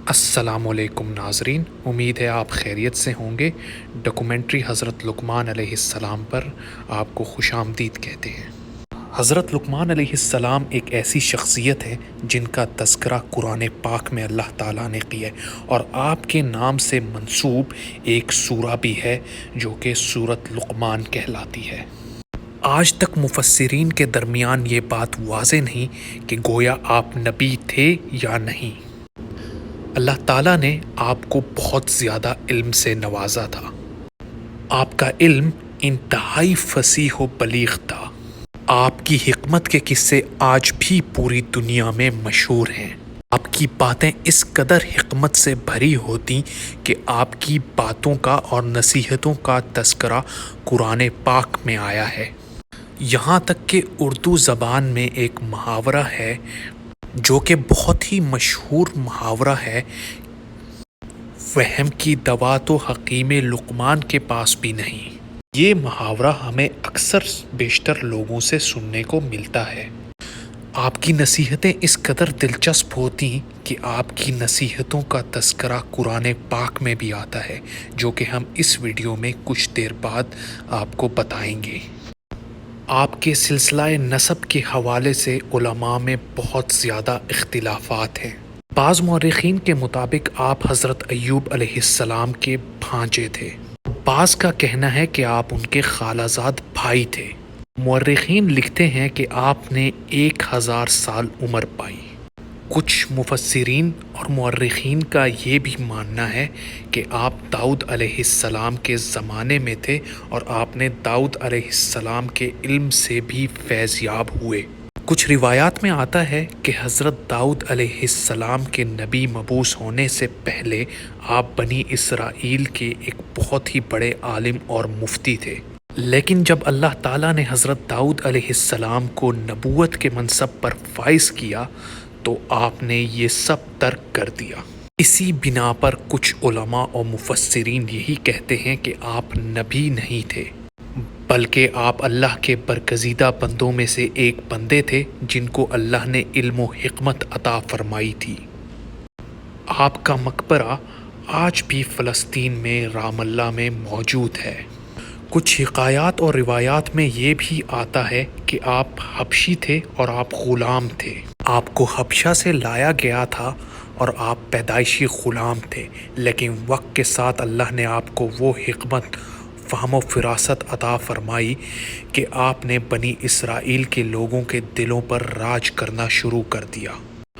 السلام علیکم ناظرین، امید ہے آپ خیریت سے ہوں گے۔ ڈاکومنٹری حضرت لقمان علیہ السلام پر آپ کو خوش آمدید کہتے ہیں۔ حضرت لقمان علیہ السلام ایک ایسی شخصیت ہے جن کا تذکرہ قرآن پاک میں اللہ تعالیٰ نے کیا ہے، اور آپ کے نام سے منسوب ایک سورہ بھی ہے جو کہ سورۃ لقمان کہلاتی ہے۔ آج تک مفسرین کے درمیان یہ بات واضح نہیں کہ گویا آپ نبی تھے یا نہیں۔ اللہ تعالیٰ نے آپ کو بہت زیادہ علم سے نوازا تھا۔ آپ کا علم انتہائی فصیح و بلیغ تھا۔ آپ کی حکمت کے قصے آج بھی پوری دنیا میں مشہور ہیں۔ آپ کی باتیں اس قدر حکمت سے بھری ہوتی کہ آپ کی باتوں کا اور نصیحتوں کا تذکرہ قرآن پاک میں آیا ہے۔ یہاں تک کہ اردو زبان میں ایک محاورہ ہے جو کہ بہت ہی مشہور محاورہ ہے، وہم کی دوا تو حکیم لقمان کے پاس بھی نہیں۔ یہ محاورہ ہمیں اکثر بیشتر لوگوں سے سننے کو ملتا ہے۔ آپ کی نصیحتیں اس قدر دلچسپ ہوتی کہ آپ کی نصیحتوں کا تذکرہ قرآن پاک میں بھی آتا ہے، جو کہ ہم اس ویڈیو میں کچھ دیر بعد آپ کو بتائیں گے۔ آپ کے سلسلہ نسب کے حوالے سے علماء میں بہت زیادہ اختلافات ہیں۔ بعض مورخین کے مطابق آپ حضرت ایوب علیہ السلام کے بھانجے تھے۔ بعض کا کہنا ہے کہ آپ ان کے خالہ زاد بھائی تھے۔ مورخین لکھتے ہیں کہ آپ نے 1000 سال عمر پائی۔ کچھ مفسرین اور مورخین کا یہ بھی ماننا ہے کہ آپ داؤد علیہ السلام کے زمانے میں تھے اور آپ نے داؤد علیہ السلام کے علم سے بھی فیض یاب ہوئے۔ کچھ روایات میں آتا ہے کہ حضرت داؤد علیہ السلام کے نبی مبعوث ہونے سے پہلے آپ بنی اسرائیل کے ایک بہت ہی بڑے عالم اور مفتی تھے، لیکن جب اللہ تعالیٰ نے حضرت داؤد علیہ السلام کو نبوت کے منصب پر فائز کیا تو آپ نے یہ سب ترک کر دیا۔ اسی بنا پر کچھ علماء اور مفسرین یہی کہتے ہیں کہ آپ نبی نہیں تھے، بلکہ آپ اللہ کے برگزیدہ بندوں میں سے ایک بندے تھے جن کو اللہ نے علم و حکمت عطا فرمائی تھی۔ آپ کا مقبرہ آج بھی فلسطین میں رام اللہ میں موجود ہے۔ کچھ حکایات اور روایات میں یہ بھی آتا ہے کہ آپ حبشی تھے اور آپ غلام تھے۔ آپ کو حبشہ سے لایا گیا تھا اور آپ پیدائشی غلام تھے، لیکن وقت کے ساتھ اللہ نے آپ کو وہ حکمت، فہم و فراست عطا فرمائی کہ آپ نے بنی اسرائیل کے لوگوں کے دلوں پر راج کرنا شروع کر دیا۔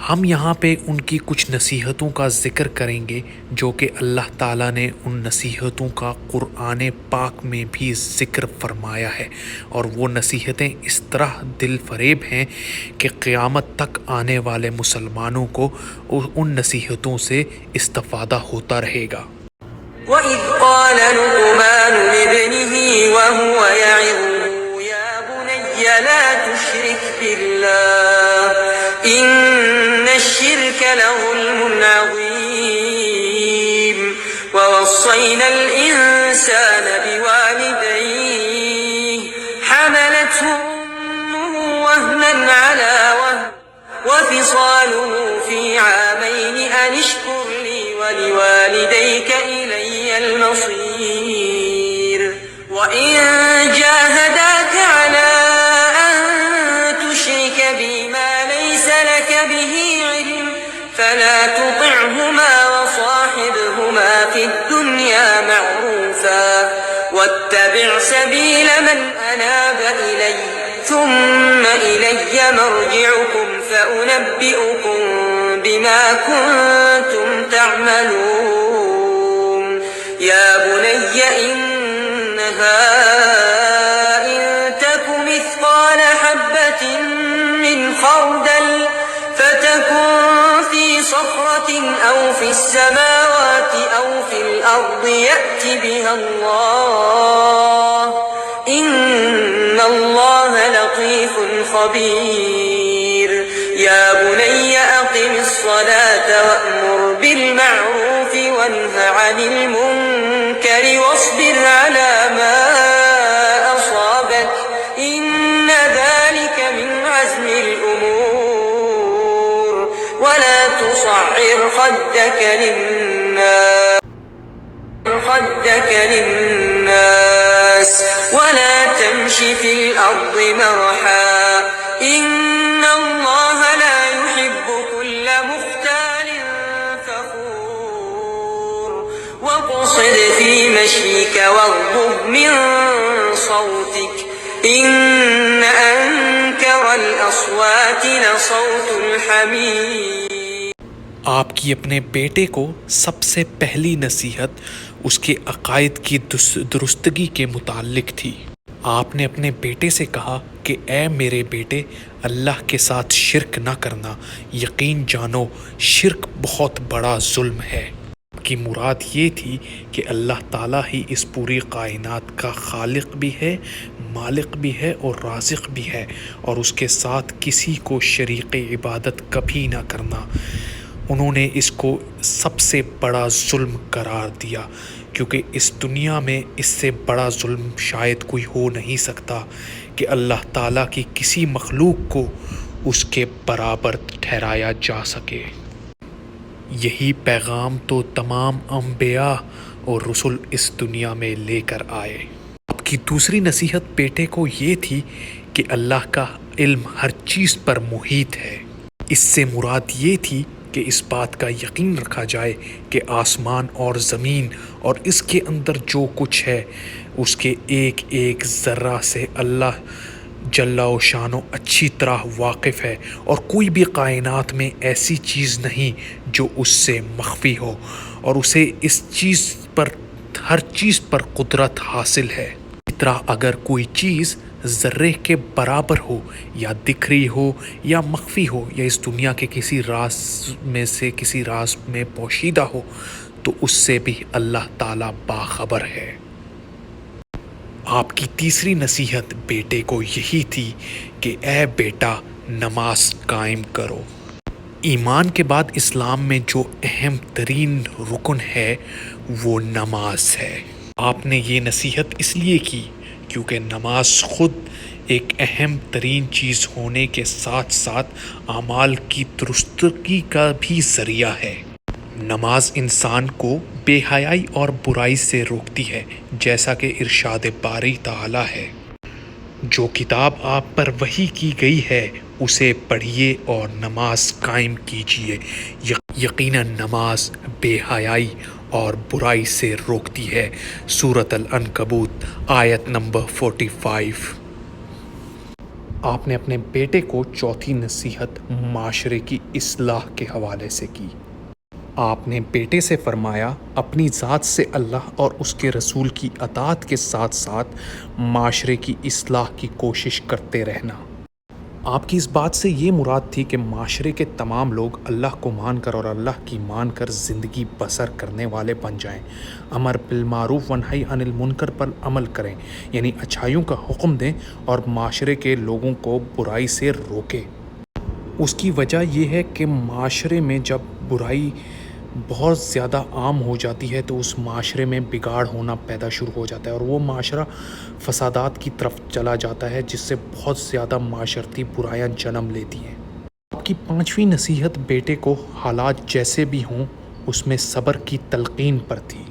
ہم یہاں پہ ان کی کچھ نصیحتوں کا ذکر کریں گے جو کہ اللہ تعالیٰ نے ان نصیحتوں کا قرآن پاک میں بھی ذکر فرمایا ہے، اور وہ نصیحتیں اس طرح دل فریب ہیں کہ قیامت تک آنے والے مسلمانوں کو ان نصیحتوں سے استفادہ ہوتا رہے گا۔ وَإِذْ قَالَ لُقْمَانُ لِابْنِهِ وَهُوَ يَعِظُهُ يَا بُنَيَّ لَا تُشْرِكْ بِاللَّهِ إِنَّ الشِّرْكَ لَظُلْمٌ عَظِيمٌ وَوَصَّيْنَا الْإِنسَانَ بِوَالِدَيْهِ حَمَلَتْهُ أُمُّهُ وَهْنًا عَلَى وَهْنٍ وَفِصَالُهُ فِي عَامَيْنِ أَنِ اشْكُرْ لِي وَلِوَالِدَيْكَ إِلَيَّ الْمَصِيرُ وَإِن جَاهَدَاكَ عَلَىٰ أَن تُشْرِكَ بِي مَا لَيْسَ لَكَ بِهِ عِلْمٌ فَلَا تُطِعْهُمَا وَصَاحِبْهُمَا فِي الدُّنْيَا مَعْرُوفًا وَاتَّبِعْ سَبِيلَ مَنْ أَنَابَ إِلَيَّ ثُمَّ إِلَيَّ مَرْجِعُكُمْ فَأُنَبِّئُكُم بِمَا كُنتُمْ تَعْمَلُونَ يَا بُنَيَّ إِنَّهَا إِن تَكُ مِثْقَالَ حَبَّةٍ مِّنْ خَرْدَلٍ فَتَكُن فِي صَخْرَةٍ أَوْ فِي السَّمَاوَاتِ أَوْ فِي الْأَرْضِ يَأْتِ بِهَا اللَّهُ إِنَّ اللَّهَ لَطِيفٌ خَبِيرٌ يَا بُنَيَّ أَقِمِ الصَّلَاةَ وَأْمُرْ بِالْمَعْرُوفِ وَانْهَ عَنِ الْمُنكَرِ وَاصْبِرْ عَلَى مَا أَصَابَكَ إِنَّ ذَلِكَ مِنْ عَزْمِ الْأُمُورِ وَلَا تُصَعِّرْ خَدَّكَ خدك للناس ولا تمش في الأرض مرحا إن الله لا يحب كل مختال فخور واقصد في مشيك واغضب من صوتك إن أنكر الأصوات لصوت الحمير۔ آپ کی اپنے بیٹے کو سب سے پہلی نصیحت اس کے عقائد کی درستگی کے متعلق تھی۔ آپ نے اپنے بیٹے سے کہا کہ اے میرے بیٹے، اللہ کے ساتھ شرک نہ کرنا، یقین جانو شرک بہت بڑا ظلم ہے۔ کی مراد یہ تھی کہ اللہ تعالیٰ ہی اس پوری کائنات کا خالق بھی ہے، مالک بھی ہے اور رازق بھی ہے، اور اس کے ساتھ کسی کو شریک عبادت کبھی نہ کرنا۔ انہوں نے اس کو سب سے بڑا ظلم قرار دیا، کیونکہ اس دنیا میں اس سے بڑا ظلم شاید کوئی ہو نہیں سکتا کہ اللہ تعالیٰ کی کسی مخلوق کو اس کے برابر ٹھہرایا جا سکے۔ یہی پیغام تو تمام انبیاء اور رسول اس دنیا میں لے کر آئے۔ آپ کی دوسری نصیحت بیٹے کو یہ تھی کہ اللہ کا علم ہر چیز پر محیط ہے۔ اس سے مراد یہ تھی کہ اس بات کا یقین رکھا جائے کہ آسمان اور زمین اور اس کے اندر جو کچھ ہے اس کے ایک ایک ذرہ سے اللہ جل و شانو اچھی طرح واقف ہے، اور کوئی بھی کائنات میں ایسی چیز نہیں جو اس سے مخفی ہو، اور اسے اس چیز پر ہر چیز پر قدرت حاصل ہے۔ اس طرح اگر کوئی چیز ذرے کے برابر ہو یا دکھ رہی ہو یا مخفی ہو یا اس دنیا کے کسی راز میں سے کسی راز میں پوشیدہ ہو تو اس سے بھی اللہ تعالیٰ باخبر ہے۔ آپ کی تیسری نصیحت بیٹے کو یہی تھی کہ اے بیٹا نماز قائم کرو۔ ایمان کے بعد اسلام میں جو اہم ترین رکن ہے وہ نماز ہے۔ آپ نے یہ نصیحت اس لیے کی کیونکہ نماز خود ایک اہم ترین چیز ہونے کے ساتھ ساتھ اعمال کی درستگی کا بھی ذریعہ ہے۔ نماز انسان کو بے حیائی اور برائی سے روکتی ہے، جیسا کہ ارشاد باری تعالیٰ ہے، جو کتاب آپ پر وحی کی گئی ہے اسے پڑھیے اور نماز قائم کیجیے، یقیناً نماز بے حیائی اور برائی سے روکتی ہے۔ سورۃ العنکبوت آیت نمبر 45۔ آپ نے اپنے بیٹے کو چوتھی نصیحت معاشرے کی اصلاح کے حوالے سے کی۔ آپ نے بیٹے سے فرمایا اپنی ذات سے اللہ اور اس کے رسول کی اطاعت کے ساتھ ساتھ معاشرے کی اصلاح کی کوشش کرتے رہنا۔ آپ کی اس بات سے یہ مراد تھی کہ معاشرے کے تمام لوگ اللہ کو مان کر اور اللہ کی مان کر زندگی بسر کرنے والے بن جائیں، امر بالمعروف و نہی عن المنکر پر عمل کریں، یعنی اچھائیوں کا حکم دیں اور معاشرے کے لوگوں کو برائی سے روکیں۔ اس کی وجہ یہ ہے کہ معاشرے میں جب برائی بہت زیادہ عام ہو جاتی ہے تو اس معاشرے میں بگاڑ ہونا پیدا شروع ہو جاتا ہے، اور وہ معاشرہ فسادات کی طرف چلا جاتا ہے، جس سے بہت زیادہ معاشرتی برائیاں جنم لیتی ہیں۔ آپ کی پانچویں نصیحت بیٹے کو حالات جیسے بھی ہوں اس میں صبر کی تلقین پر تھی۔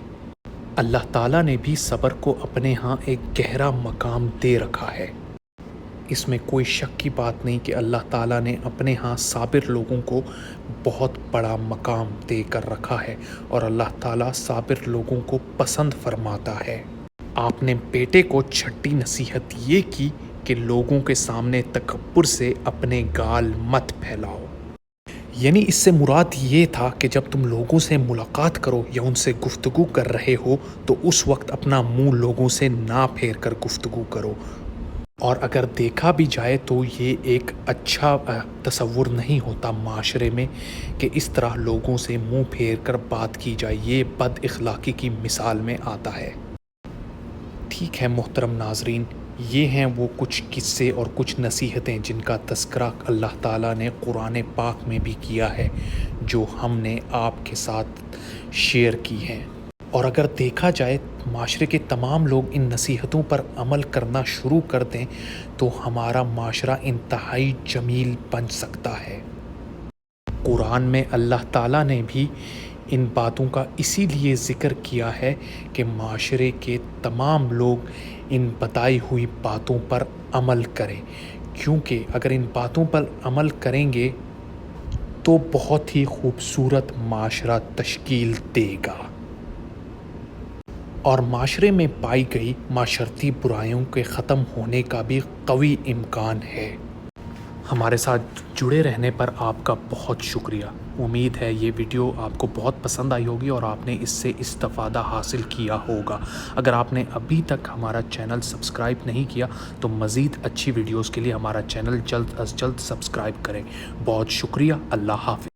اللہ تعالیٰ نے بھی صبر کو اپنے ہاں ایک گہرا مقام دے رکھا ہے۔ اس میں کوئی شک کی بات نہیں کہ اللہ تعالیٰ نے اپنے ہاں صابر لوگوں کو بہت بڑا مقام دے کر رکھا ہے، اور اللہ تعالیٰ صابر لوگوں کو پسند فرماتا ہے۔ آپ نے بیٹے کو چھٹی نصیحت یہ کی کہ لوگوں کے سامنے تکبر سے اپنے گال مت پھیلاؤ، یعنی اس سے مراد یہ تھا کہ جب تم لوگوں سے ملاقات کرو یا ان سے گفتگو کر رہے ہو تو اس وقت اپنا منہ لوگوں سے نہ پھیر کر گفتگو کرو، اور اگر دیکھا بھی جائے تو یہ ایک اچھا تصور نہیں ہوتا معاشرے میں کہ اس طرح لوگوں سے منہ پھیر کر بات کی جائے، یہ بد اخلاقی کی مثال میں آتا ہے۔ ٹھیک ہے محترم ناظرین، یہ ہیں وہ کچھ قصے اور کچھ نصیحتیں جن کا تذکرہ اللہ تعالیٰ نے قرآن پاک میں بھی کیا ہے، جو ہم نے آپ کے ساتھ شیئر کی ہیں۔ اور اگر دیکھا جائے معاشرے کے تمام لوگ ان نصیحتوں پر عمل کرنا شروع کر دیں تو ہمارا معاشرہ انتہائی جمیل بن سکتا ہے۔ قرآن میں اللہ تعالیٰ نے بھی ان باتوں کا اسی لیے ذکر کیا ہے کہ معاشرے کے تمام لوگ ان بتائی ہوئی باتوں پر عمل کریں، کیونکہ اگر ان باتوں پر عمل کریں گے تو بہت ہی خوبصورت معاشرہ تشکیل دے گا اور معاشرے میں پائی گئی معاشرتی برائیوں کے ختم ہونے کا بھی قوی امکان ہے۔ ہمارے ساتھ جڑے رہنے پر آپ کا بہت شکریہ۔ امید ہے یہ ویڈیو آپ کو بہت پسند آئی ہوگی اور آپ نے اس سے استفادہ حاصل کیا ہوگا۔ اگر آپ نے ابھی تک ہمارا چینل سبسکرائب نہیں کیا تو مزید اچھی ویڈیوز کے لیے ہمارا چینل جلد از جلد سبسکرائب کریں۔ بہت شکریہ۔ اللہ حافظ۔